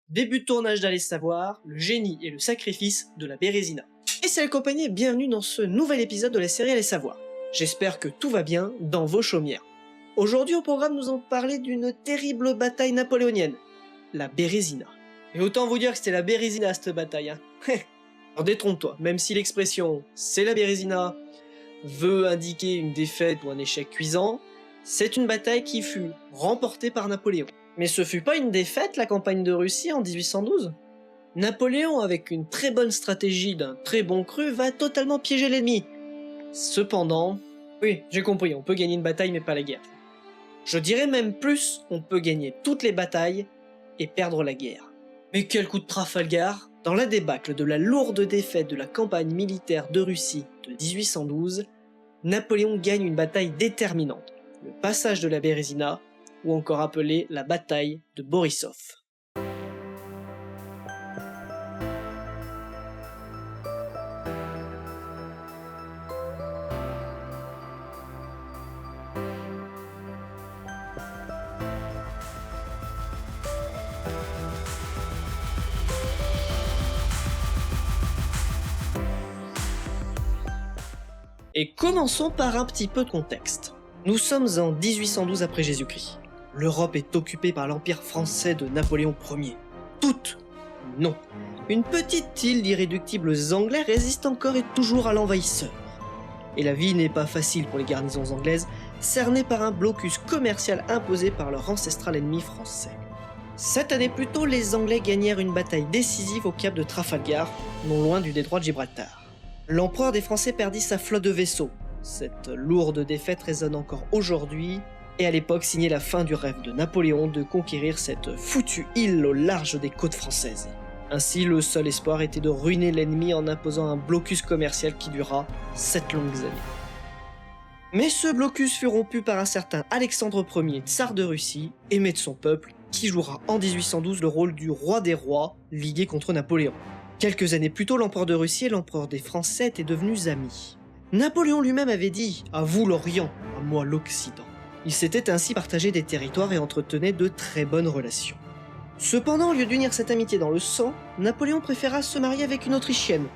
Début de tournage d'Allez savoir, le génie et le sacrifice de la Bérésina. Et c'est la compagnie, bienvenue dans ce nouvel épisode de la série Allez savoir. J'espère que tout va bien dans vos chaumières. Aujourd'hui au programme, nous allons parler d'une terrible bataille napoléonienne, la Bérésina. Et autant vous dire que c'était la Bérésina cette bataille, hein. Alors détrompe-toi, même si l'expression « c'est la Bérésina » veut indiquer une défaite ou un échec cuisant, c'est une bataille qui fut remportée par Napoléon. Mais ce fut pas une défaite, la campagne de Russie en 1812. Napoléon, avec une très bonne stratégie d'un très bon cru, va totalement piéger l'ennemi. Cependant, oui, j'ai compris, on peut gagner une bataille mais pas la guerre. Je dirais même plus, on peut gagner toutes les batailles et perdre la guerre. Mais quel coup de Trafalgar! Dans la débâcle de la lourde défaite de la campagne militaire de Russie de 1812, Napoléon gagne une bataille déterminante, le passage de la Bérésina, ou encore appelée la bataille de Borisov. Et commençons par un petit peu de contexte. Nous sommes en 1812 après Jésus-Christ. L'Europe est occupée par l'Empire français de Napoléon Ier. Toute? Non. Une petite île d'irréductibles Anglais résiste encore et toujours à l'envahisseur. Et la vie n'est pas facile pour les garnisons anglaises, cernées par un blocus commercial imposé par leur ancestral ennemi français. 7 années plus tôt, les Anglais gagnèrent une bataille décisive au cap de Trafalgar, non loin du détroit de Gibraltar. L'empereur des Français perdit sa flotte de vaisseaux. Cette lourde défaite résonne encore aujourd'hui, et à l'époque signait la fin du rêve de Napoléon de conquérir cette foutue île au large des côtes françaises. Ainsi, le seul espoir était de ruiner l'ennemi en imposant un blocus commercial qui dura 7 longues années. Mais ce blocus fut rompu par un certain Alexandre Ier, tsar de Russie, aimé de son peuple, qui jouera en 1812 le rôle du roi des rois, ligué contre Napoléon. Quelques années plus tôt, l'empereur de Russie et l'empereur des Français étaient devenus amis. Napoléon lui-même avait dit « À vous l'Orient, à moi l'Occident ». Ils s'étaient ainsi partagé des territoires et entretenaient de très bonnes relations. Cependant, au lieu d'unir cette amitié dans le sang, Napoléon préféra se marier avec une Autrichienne.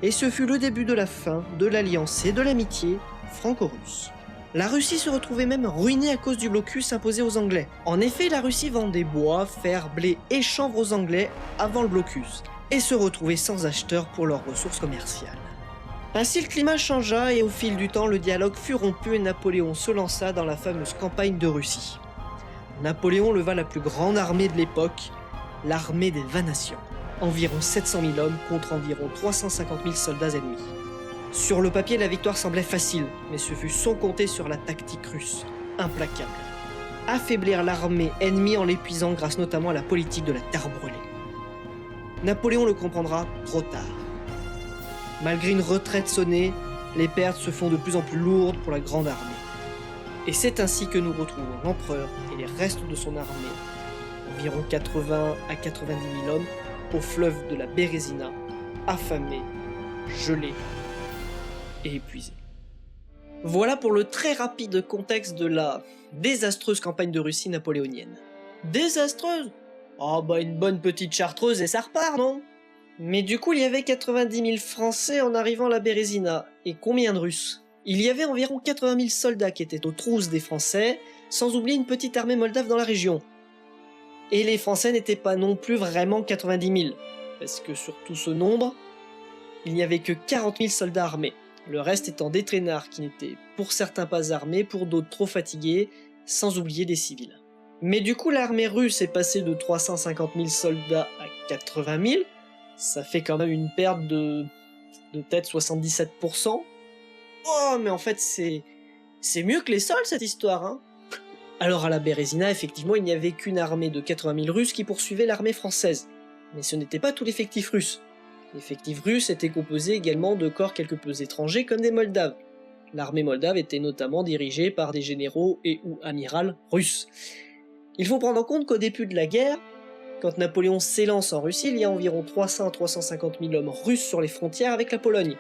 Et ce fut le début de la fin de l'alliance et de l'amitié franco-russe. La Russie se retrouvait même ruinée à cause du blocus imposé aux Anglais. En effet, la Russie vendait bois, fer, blé et chanvre aux Anglais avant le blocus, et se retrouvait sans acheteurs pour leurs ressources commerciales. Ainsi le climat changea et au fil du temps le dialogue fut rompu et Napoléon se lança dans la fameuse campagne de Russie. Napoléon leva la plus grande armée de l'époque, l'armée des 20 nations. Environ 700 000 hommes contre environ 350 000 soldats ennemis. Sur le papier, la victoire semblait facile, mais ce fut sans compter sur la tactique russe, implacable. Affaiblir l'armée ennemie en l'épuisant grâce notamment à la politique de la terre brûlée. Napoléon le comprendra trop tard. Malgré une retraite sonnée, les pertes se font de plus en plus lourdes pour la grande armée. Et c'est ainsi que nous retrouvons l'empereur et les restes de son armée, environ 80 à 90 000 hommes, au fleuve de la Bérésina, affamés, gelés et épuisés. Voilà pour le très rapide contexte de la désastreuse campagne de Russie napoléonienne. Désastreuse? Oh bah une bonne petite chartreuse et ça repart, non? Mais du coup, il y avait 90 000 Français en arrivant à la Bérésina. Et combien de Russes? Il y avait environ 80 000 soldats qui étaient aux trousses des Français, sans oublier une petite armée moldave dans la région. Et les Français n'étaient pas non plus vraiment 90 000, parce que sur tout ce nombre, il n'y avait que 40 000 soldats armés. Le reste étant des traînards qui n'étaient pour certains pas armés, pour d'autres trop fatigués, sans oublier des civils. Mais du coup, l'armée russe est passée de 350 000 soldats à 80 000, ça fait quand même une perte de peut-être 77%. Oh, mais en fait, c'est mieux que les sols, cette histoire, hein. Alors à la Bérésina, effectivement, il n'y avait qu'une armée de 80 000 Russes qui poursuivait l'armée française. Mais ce n'était pas tout l'effectif russe. L'effectif russe était composé également de corps quelque peu étrangers comme des Moldaves. L'armée moldave était notamment dirigée par des généraux et ou amirals russes. Il faut prendre en compte qu'au début de la guerre, quand Napoléon s'élance en Russie, il y a environ 300 à 350 000 hommes russes sur les frontières avec la Pologne.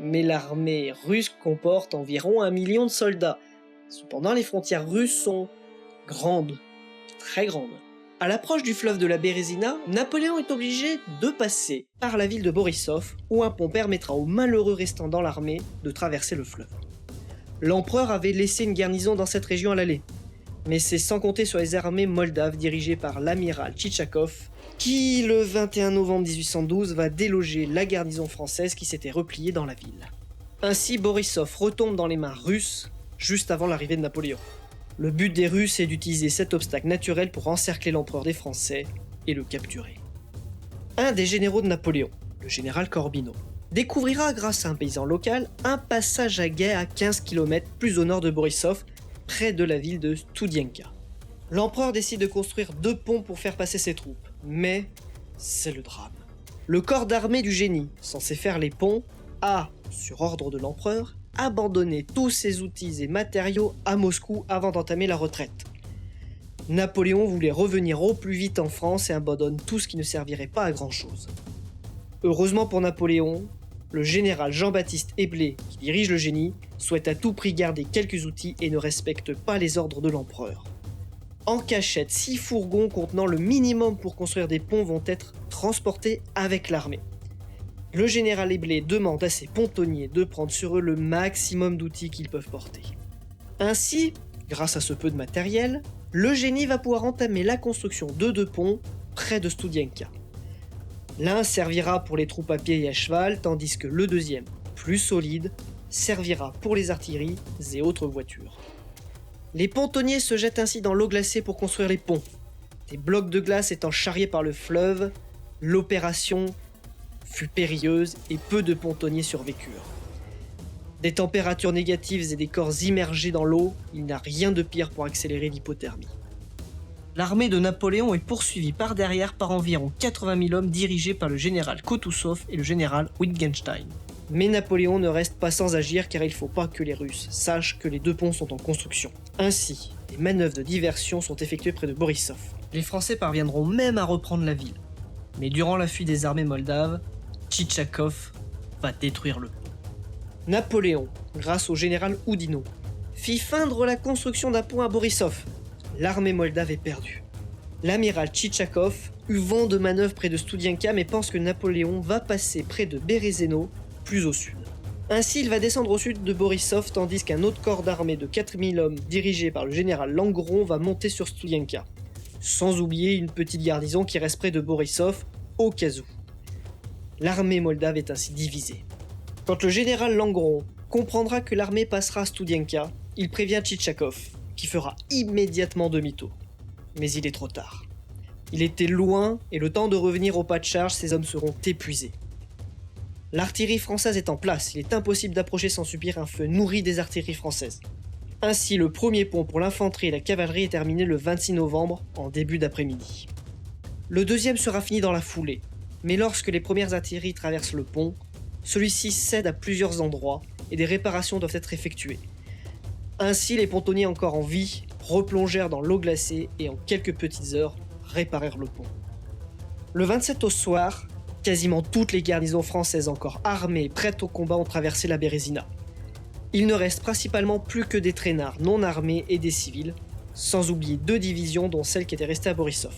Mais l'armée russe comporte environ 1 million de soldats. Cependant, les frontières russes sont grandes, très grandes. À l'approche du fleuve de la Bérésina, Napoléon est obligé de passer par la ville de Borisov, où un pont permettra aux malheureux restants dans l'armée de traverser le fleuve. L'empereur avait laissé une garnison dans cette région à l'aller, mais c'est sans compter sur les armées moldaves dirigées par l'amiral Tchitchakov, qui, le 21 novembre 1812, va déloger la garnison française qui s'était repliée dans la ville. Ainsi, Borisov retombe dans les mains russes juste avant l'arrivée de Napoléon. Le but des Russes est d'utiliser cet obstacle naturel pour encercler l'empereur des Français et le capturer. Un des généraux de Napoléon, le général Corbyno, découvrira grâce à un paysan local un passage à guet à 15 km plus au nord de Borisov, près de la ville de Studienka. L'empereur décide de construire 2 ponts pour faire passer ses troupes, mais c'est le drame. Le corps d'armée du génie, censé faire les ponts, a, sur ordre de l'empereur, abandonné tous ses outils et matériaux à Moscou avant d'entamer la retraite. Napoléon voulait revenir au plus vite en France et abandonne tout ce qui ne servirait pas à grand chose. Heureusement pour Napoléon, le général Jean-Baptiste Éblé, qui dirige le génie, souhaite à tout prix garder quelques outils et ne respecte pas les ordres de l'empereur. En cachette, 6 fourgons contenant le minimum pour construire des ponts vont être transportés avec l'armée. Le général Éblé demande à ses pontonniers de prendre sur eux le maximum d'outils qu'ils peuvent porter. Ainsi, grâce à ce peu de matériel, le génie va pouvoir entamer la construction de 2 ponts près de Studienka. L'un servira pour les troupes à pied et à cheval, tandis que le deuxième, plus solide, servira pour les artilleries et autres voitures. Les pontonniers se jettent ainsi dans l'eau glacée pour construire les ponts. Des blocs de glace étant charriés par le fleuve, l'opération fut périlleuse et peu de pontonniers survécurent. Des températures négatives et des corps immergés dans l'eau, il n'y a rien de pire pour accélérer l'hypothermie. L'armée de Napoléon est poursuivie par derrière par environ 80 000 hommes dirigés par le général Kutuzov et le général Wittgenstein. Mais Napoléon ne reste pas sans agir car il ne faut pas que les Russes sachent que les 2 ponts sont en construction. Ainsi, des manœuvres de diversion sont effectuées près de Borisov. Les Français parviendront même à reprendre la ville. Mais durant la fuite des armées moldaves, Tchitchakov va détruire le pont. Napoléon, grâce au général Oudinot, fit feindre la construction d'un pont à Borisov. L'armée moldave est perdue. L'amiral Tchitchakov eut vent de manœuvre près de Studienka mais pense que Napoléon va passer près de Berezeno, plus au sud. Ainsi, il va descendre au sud de Borisov tandis qu'un autre corps d'armée de 4000 hommes dirigé par le général Langron va monter sur Studienka. Sans oublier une petite garnison qui reste près de Borisov, au cas où. L'armée moldave est ainsi divisée. Quand le général Langron comprendra que l'armée passera à Studienka, il prévient Tchitchakov, qui fera immédiatement demi-tour. Mais il est trop tard. Il était loin et le temps de revenir au pas de charge, ses hommes seront épuisés. L'artillerie française est en place, il est impossible d'approcher sans subir un feu nourri des artilleries françaises. Ainsi, le premier pont pour l'infanterie et la cavalerie est terminé le 26 novembre, en début d'après-midi. Le deuxième sera fini dans la foulée, mais lorsque les premières artilleries traversent le pont, celui-ci cède à plusieurs endroits et des réparations doivent être effectuées. Ainsi, les pontonniers encore en vie replongèrent dans l'eau glacée et en quelques petites heures réparèrent le pont. Le 27 au soir, quasiment toutes les garnisons françaises encore armées et prêtes au combat ont traversé la Bérésina. Il ne reste principalement plus que des traînards non armés et des civils, sans oublier 2 divisions dont celle qui était restée à Borisov.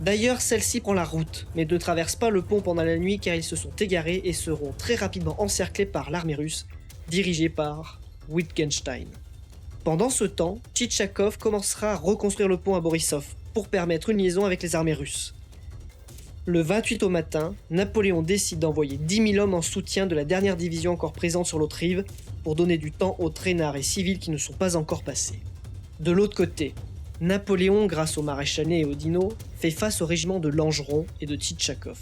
D'ailleurs, celle-ci prend la route, mais ne traverse pas le pont pendant la nuit car ils se sont égarés et seront très rapidement encerclés par l'armée russe, dirigée par Wittgenstein. Pendant ce temps, Tchitchakov commencera à reconstruire le pont à Borisov pour permettre une liaison avec les armées russes. Le 28 au matin, Napoléon décide d'envoyer 10 000 hommes en soutien de la dernière division encore présente sur l'autre rive pour donner du temps aux traînards et civils qui ne sont pas encore passés. De l'autre côté, Napoléon, grâce au maréchal Ney et Oudinot, fait face au régiment de Langeron et de Tchitchakov.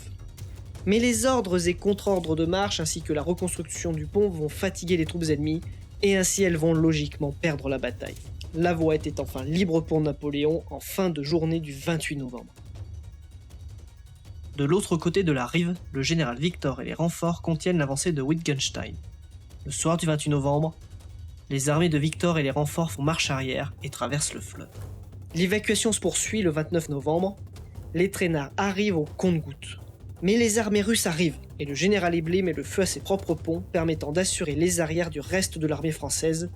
Mais les ordres et contre-ordres de marche ainsi que la reconstruction du pont vont fatiguer les troupes ennemies et ainsi elles vont logiquement perdre la bataille. La voie était enfin libre pour Napoléon en fin de journée du 28 novembre. De l'autre côté de la rive, le général Victor et les renforts contiennent l'avancée de Wittgenstein. Le soir du 28 novembre, les armées de Victor et les renforts font marche arrière et traversent le fleuve. L'évacuation se poursuit le 29 novembre, les traînards arrivent au compte-gouttes. Mais les armées russes arrivent, et le général Éblé met le feu à ses propres ponts, permettant d'assurer les arrières du reste de l'armée française,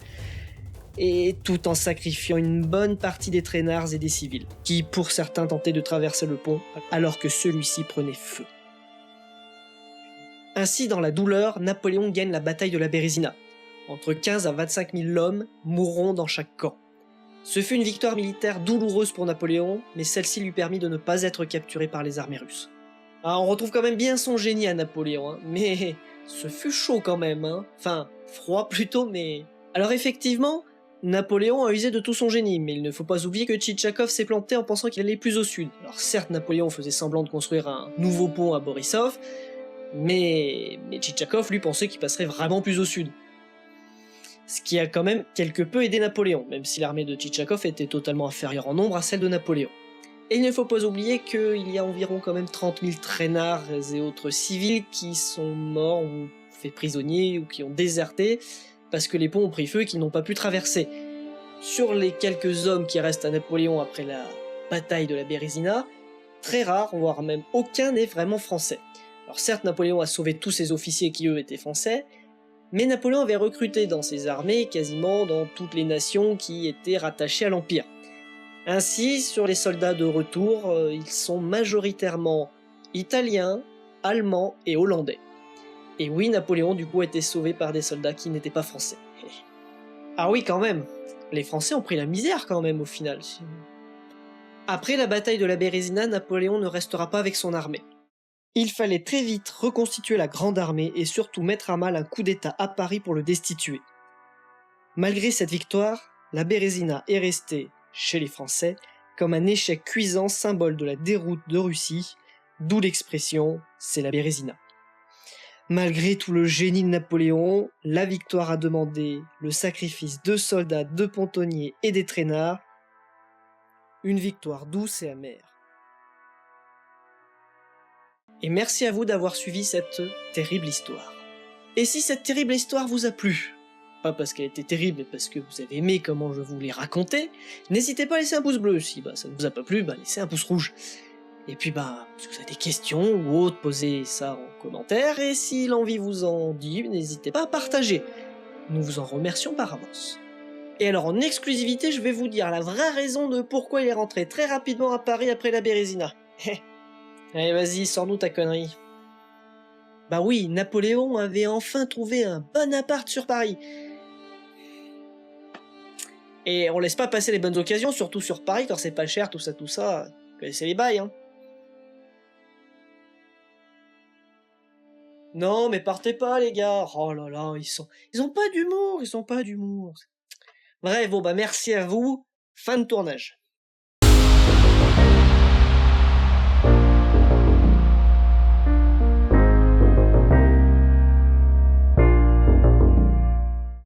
et tout en sacrifiant une bonne partie des traînards et des civils, qui pour certains tentaient de traverser le pont alors que celui-ci prenait feu. Ainsi, dans la douleur, Napoléon gagne la bataille de la Bérésina. Entre 15 à 25 000 hommes mourront dans chaque camp. Ce fut une victoire militaire douloureuse pour Napoléon, mais celle-ci lui permit de ne pas être capturé par les armées russes. On retrouve quand même bien son génie à Napoléon, hein, mais ce fut chaud quand même, hein. Enfin, froid plutôt, mais... Alors effectivement, Napoléon a usé de tout son génie, mais il ne faut pas oublier que Tchitchagov s'est planté en pensant qu'il allait plus au sud. Alors certes, Napoléon faisait semblant de construire un nouveau pont à Borisov, mais Tchitchagov lui pensait qu'il passerait vraiment plus au sud. Ce qui a quand même quelque peu aidé Napoléon, même si l'armée de Tchitchagov était totalement inférieure en nombre à celle de Napoléon. Et il ne faut pas oublier qu'il y a environ quand même 30 000 traînards et autres civils qui sont morts ou faits prisonniers ou qui ont déserté parce que les ponts ont pris feu et qu'ils n'ont pas pu traverser. Sur les quelques hommes qui restent à Napoléon après la bataille de la Bérésina, très rares, voire même aucun n'est vraiment français. Alors certes, Napoléon a sauvé tous ses officiers qui eux étaient français, mais Napoléon avait recruté dans ses armées quasiment dans toutes les nations qui étaient rattachées à l'Empire. Ainsi, sur les soldats de retour, ils sont majoritairement italiens, allemands et hollandais. Et oui, Napoléon du coup a été sauvé par des soldats qui n'étaient pas français. Ah oui, quand même, les Français ont pris la misère quand même au final. Après la bataille de la Bérésina, Napoléon ne restera pas avec son armée. Il fallait très vite reconstituer la grande armée et surtout mettre à mal un coup d'État à Paris pour le destituer. Malgré cette victoire, la Bérésina est restée, chez les Français, comme un échec cuisant symbole de la déroute de Russie, d'où l'expression « c'est la Bérésina ». Malgré tout le génie de Napoléon, la victoire a demandé le sacrifice de soldats, de pontonniers et des traînards, une victoire douce et amère. Et merci à vous d'avoir suivi cette terrible histoire. Et si cette terrible histoire vous a plu, pas parce qu'elle était terrible, mais parce que vous avez aimé comment je vous l'ai raconté, n'hésitez pas à laisser un pouce bleu. Si ça ne vous a pas plu, laissez un pouce rouge. Et puis si vous avez des questions ou autres, posez ça en commentaire, et si l'envie vous en dit, n'hésitez pas à partager. Nous vous en remercions par avance. Et alors en exclusivité, je vais vous dire la vraie raison de pourquoi il est rentré très rapidement à Paris après la Bérésina. Allez, vas-y, sors-nous ta connerie. Bah oui, Napoléon avait enfin trouvé un bon appart sur Paris. Et on laisse pas passer les bonnes occasions, surtout sur Paris, quand c'est pas cher, tout ça. Vous connaissez les bails, hein. Non, mais partez pas, les gars. Oh là là, ils ont pas d'humour, Bref, merci à vous. Fin de tournage.